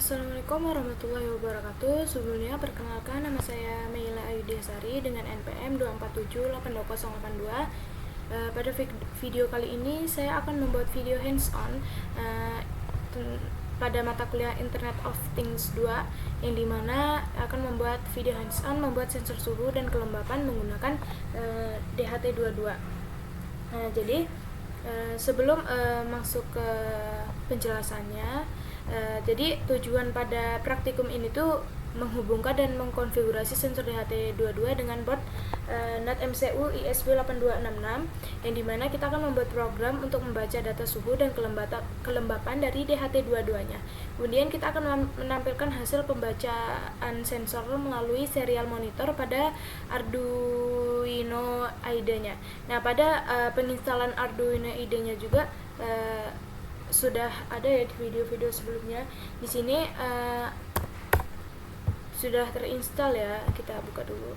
Assalamualaikum warahmatullahi wabarakatuh. Sebelumnya perkenalkan, nama saya Meila Ayudiasari dengan NPM 247828082. Pada video kali ini saya akan membuat video hands-on pada mata kuliah Internet of Things 2, yang dimana akan membuat video hands-on membuat sensor suhu dan kelembapan menggunakan DHT22. Jadi sebelum masuk ke penjelasannya, jadi tujuan pada praktikum ini tuh menghubungkan dan mengkonfigurasi sensor DHT22 dengan board NAT-MCU ISB8266, yang dimana kita akan membuat program untuk membaca data suhu dan kelembapan dari DHT22-nya. Kemudian kita akan menampilkan hasil pembacaan sensor melalui serial monitor pada Arduino IDE-nya. Nah, pada penginstalan Arduino IDE-nya juga sudah ada ya di video-video sebelumnya. Di sini sudah terinstall ya. Kita buka dulu.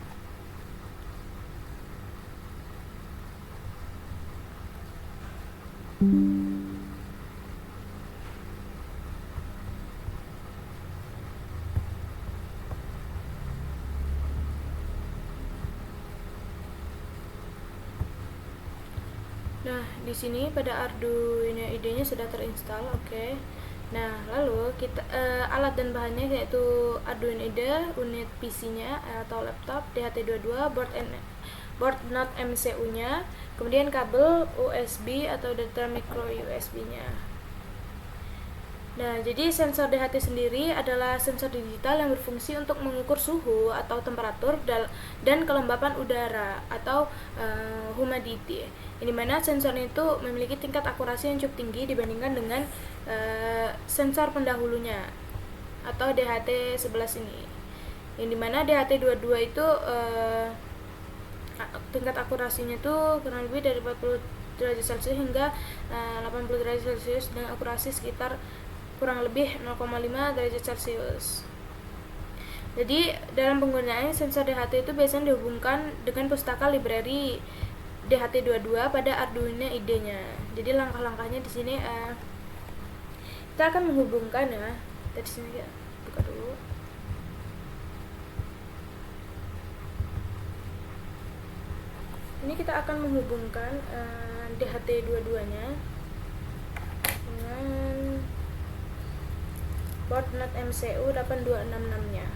Nah, di sini pada Arduino IDE-nya sudah terinstall, oke. Nah, lalu kita alat dan bahannya yaitu Arduino IDE, unit PC-nya atau laptop, DHT22, board NAT-MCU-nya, kemudian kabel USB atau data micro USB-nya. Nah, jadi sensor DHT sendiri adalah sensor digital yang berfungsi untuk mengukur suhu atau temperatur dan kelembapan udara atau humidity. Ini mana sensor itu memiliki tingkat akurasi yang cukup tinggi dibandingkan dengan sensor pendahulunya atau DHT11 ini. Yang dimana DHT22 itu tingkat akurasinya itu kurang lebih dari 40 derajat Celcius hingga 80 derajat Celcius dengan akurasi sekitar kurang lebih 0,5 derajat Celcius. Jadi dalam penggunaannya sensor DHT itu biasanya dihubungkan dengan pustaka library DHT22 pada Arduino IDE-nya. Jadi langkah-langkahnya di sini kita akan menghubungkan ya. Dari sini ya, buka dulu. Ini kita akan menghubungkan DHT22-nya dengan board NAT-MCU 8266-nya.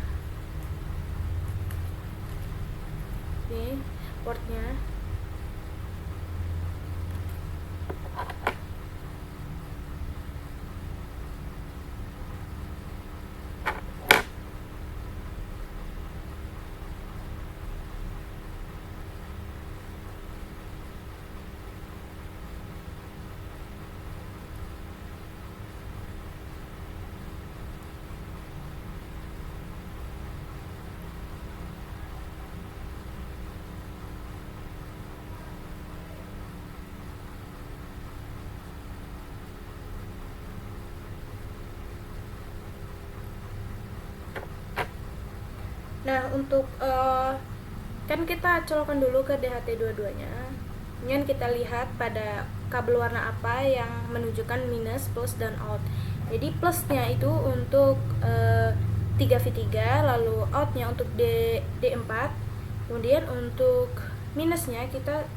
Ini portnya. Nah, untuk kan kita colokkan dulu ke DHT22-nya. Kemudian kita lihat pada kabel warna apa yang menunjukkan minus, plus, dan out. Jadi plusnya itu untuk 3V3, lalu outnya untuk D4. Kemudian untuk minusnya kita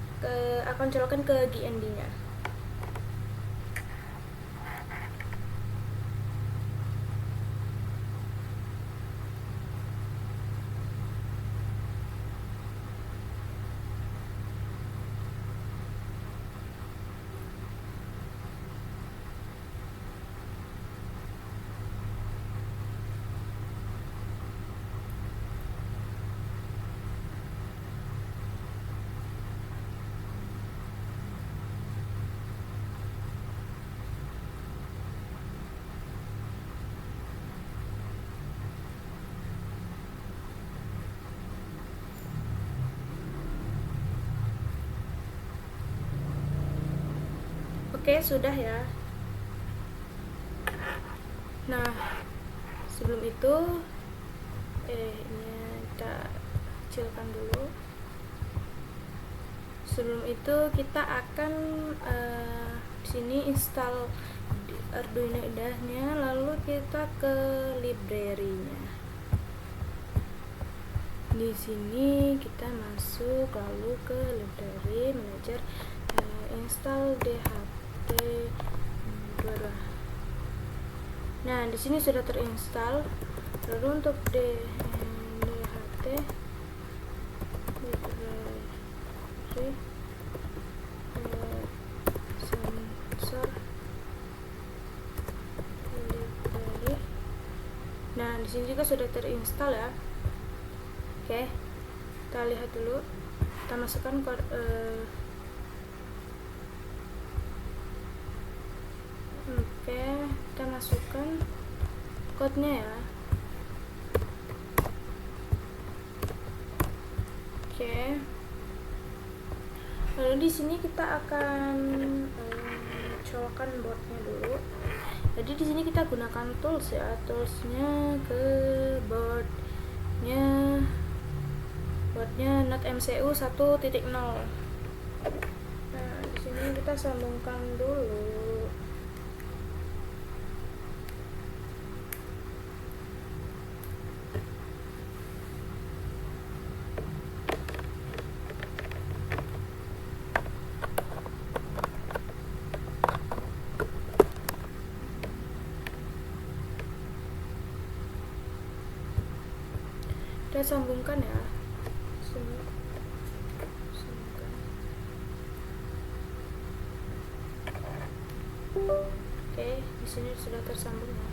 akan colokkan ke GND-nya. Oke, sudah ya. Nah, sebelum itu ini kita kecilkan dulu. Sebelum itu kita akan di sini install Arduino IDE-nya, lalu kita ke library-nya. Di sini kita masuk lalu ke library manager, install DHT22. Nah, di sini sudah terinstall. Lalu untuk DHT library sensor library. Nah, di sini juga sudah terinstall ya. Oke, kita lihat dulu. Kita masukkan oke, kita masukkan code-nya ya. Oke. Lalu di sini kita akan colokkan boardnya dulu. Jadi di sini kita gunakan tools ya. Toolsnya ke boardnya Not MCU 1.0. Nah, di sini kita sambungkan dulu. Kita sambungkan ya. Oke, di sini sudah tersambung ya.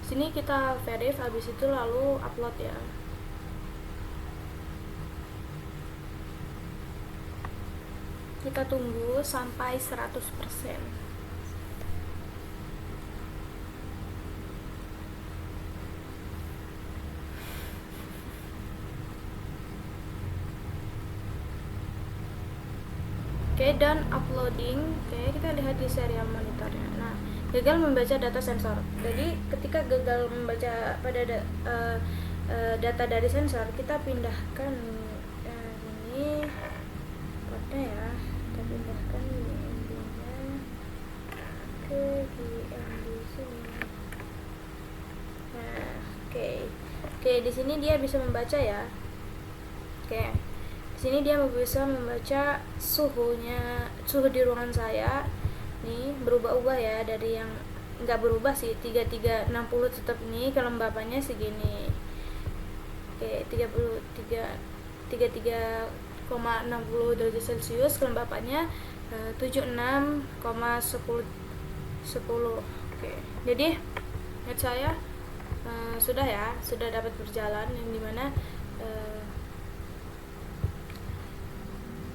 Sini kita verif, habis itu lalu upload ya. Kita tunggu sampai 100%. Oke, dan uploading. Oke, kita lihat di serial monitornya. Nah, gagal membaca data sensor. Jadi ketika gagal membaca pada data dari sensor, kita pindahkan ini portnya ya. Kita pindahkan UMB-nya ke UMB sini. Nah, oke, di sini dia bisa membaca ya. Oke. Di sini dia bisa membaca suhu di ruangan saya. Nih berubah-ubah ya, dari yang nggak berubah sih 3360 tetap nih, kelembapannya segini. Oke, 33,60 derajat Celcius, kelembapannya 76,10. Oke, jadi net saya sudah dapat berjalan, yang dimana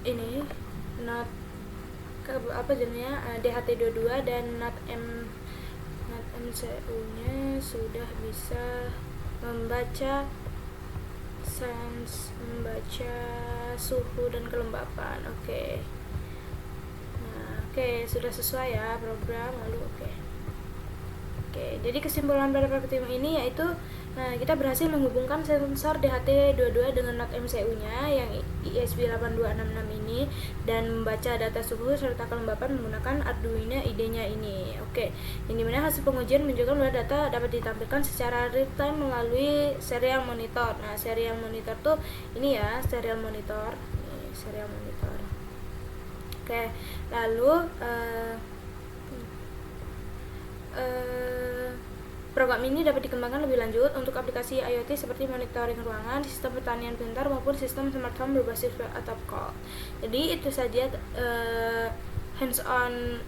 ini not DHT22 dan not MCU-nya sudah bisa membaca suhu dan kelembapan. Oke. Nah, sudah sesuai ya program. Lalu jadi kesimpulan pada praktikum ini yaitu kita berhasil menghubungkan sensor DHT22 dengan not MCU-nya yang ESP8266 ini dan membaca data suhu serta kelembapan menggunakan Arduino IDE-nya ini. Oke, yang dimana hasil pengujian menunjukkan bahwa data dapat ditampilkan secara real time melalui serial monitor. Nah, serial monitor tuh ini ya, serial monitor. Oke, lalu program ini dapat dikembangkan lebih lanjut untuk aplikasi IoT seperti monitoring ruangan, sistem pertanian pintar maupun sistem smart home berbasis web atau cloud. Jadi itu saja hands-on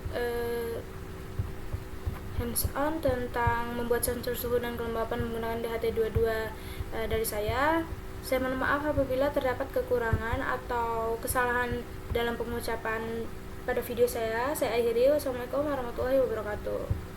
hands on tentang membuat sensor suhu dan kelembapan menggunakan DHT22 dari saya. Saya mohon maaf apabila terdapat kekurangan atau kesalahan dalam pengucapan pada video saya. Saya akhiri. Wassalamualaikum warahmatullahi wabarakatuh.